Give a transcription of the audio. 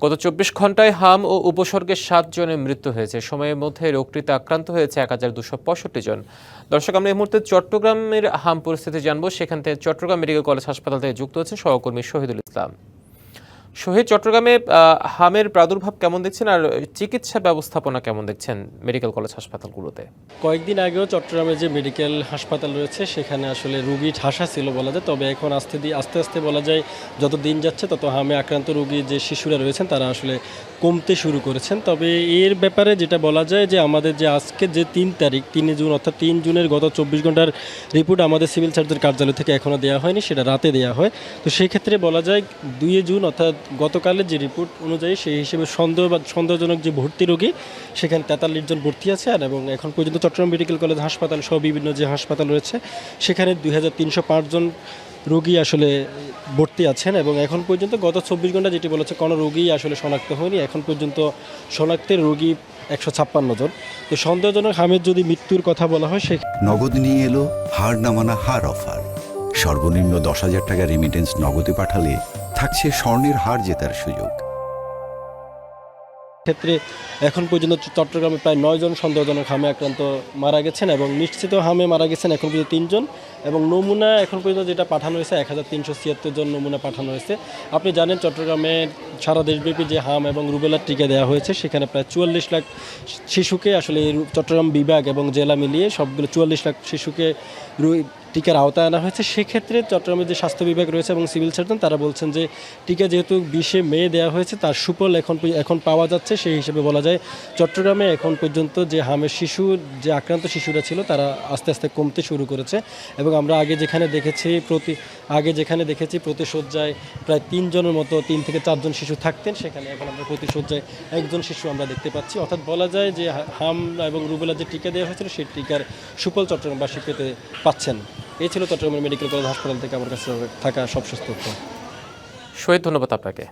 গত ২৪ ঘন্টায় হাম ও উপসর্গে ৭ জনের মৃত্যু হয়েছে। সময়ের মধ্যে রোগটিতে আক্রান্ত হয়েছে ১,২৬৫ জন। দর্শক, আমরা এই মুহূর্তে চট্টগ্রামের হাম পরিস্থিতি জানবো। সেখান থেকে চট্টগ্রাম মেডিকেল কলেজ হাসপাতাল থেকে যুক্ত হচ্ছেন সহকর্মী শহীদুল ইসলাম। শহীদ, চট্টগ্রামে হামের প্রাদুর্ভাব কেমন দেখছেন আর চিকিৎসা ব্যবস্থাপনা কেমন দেখছেন মেডিকেল কলেজ হাসপাতালগুলোতে? কয়েকদিন আগেও চট্টগ্রামে যে মেডিকেল হাসপাতাল রয়েছে সেখানে আসলে রুগী ঠাসা ছিল বলা যায়। তবে এখন আস্তে আস্তে বলা যায় যত দিন যাচ্ছে তত হামে আক্রান্ত রোগী যে শিশুরা রয়েছেন তারা আসলে কমতে শুরু করেছেন। তবে এর ব্যাপারে যেটা বলা যায় যে আমাদের যে আজকে যে ৩ তারিখ ৩ জুন অর্থাৎ ৩ জুনের গত ২৪ ঘন্টার রিপোর্ট আমাদের সিভিল সার্জন কার্যালয় থেকে এখনও দেওয়া হয়নি, সেটা রাতে দেওয়া হয়। তো সেই ক্ষেত্রে বলা যায় ২ জুন অর্থাৎ গতকালের যে রিপোর্ট অনুযায়ী সেই হিসেবে সন্দেহজনক যে ভর্তি রোগী সেখানে ৪৩ জন ভর্তি আছে। আর এবং এখন পর্যন্ত চট্টগ্রাম মেডিকেল কলেজ হাসপাতাল সহ বিভিন্ন যে হাসপাতাল রয়েছে সেখানে ২,৩০৫ জন রোগী আসলে ভর্তি আছেন। এবং এখন পর্যন্ত গত ২৪ ঘন্টা যেটি বলেছে কোনো রোগী আসলে শনাক্ত হয়নি। এখন পর্যন্ত শনাক্তের রোগী ১৫৬ জন। তো সন্দেহজনক হামের যদি মৃত্যুর কথা বলা হয় সে নগদ নিয়ে এলো হার নামানা হার অফার। সর্বনিম্ন ১০,০০০ টাকা রেমিটেন্স নগদে পাঠালে থাকছে স্বর্ণের হার জেতার সুযোগ। ক্ষেত্রে এখন পর্যন্ত চট্টগ্রামে প্রায় ৯ জন সন্দেহজনক হামে আক্রান্ত মারা গেছেন এবং নিশ্চিত হামে মারা গেছেন এখন পর্যন্ত ৩ জন। এবং নমুনা এখন পর্যন্ত যেটা পাঠানো হয়েছে ১,৩৭৬ জন নমুনা পাঠানো হয়েছে। আপনি জানেন চট্টগ্রামে সারা দেশব্যাপী যে হাম এবং রুবেলার টিকা দেওয়া হয়েছে সেখানে প্রায় ৪৪ লাখ শিশুকে আসলে চট্টগ্রাম বিভাগ এবং জেলা মিলিয়ে সবগুলো ৪৪ লাখ শিশুকে টিকার আওতায় আনা হয়েছে। সেক্ষেত্রে চট্টগ্রামের যে স্বাস্থ্য বিভাগ রয়েছে এবং সিভিল সার্জন তারা বলছেন যে টিকা যেহেতু ২০ মে দেওয়া হয়েছে তার সুফল এখন পাওয়া যাচ্ছে। সেই হিসেবে বলা যায় চট্টগ্রামে এখন পর্যন্ত যে হামের যে আক্রান্ত শিশুরা ছিল তারা আস্তে আস্তে কমতে শুরু করেছে। এবং আমরা আগে যেখানে দেখেছি প্রতি শয্যায় প্রায় ৩ জনের মতো ৩ থেকে ৪ জন শিশু থাকতেন, সেখানে এখন আমরা প্রতি শয্যায় ১ জন শিশু আমরা দেখতে পাচ্ছি। অর্থাৎ বলা যায় যে হাম এবং রুবেলা যে টিকা দেওয়া হয়েছিল সেই টিকার সুফল চট্টগ্রামবাসী পেতে পাচ্ছেন। এই ছিল চট্টগ্রাম মেডিকেল কলেজ হাসপাতাল থেকে আমার কাছে থাকা সবশেষ তথ্য। শহীদ, ধন্যবাদ আপনাকে।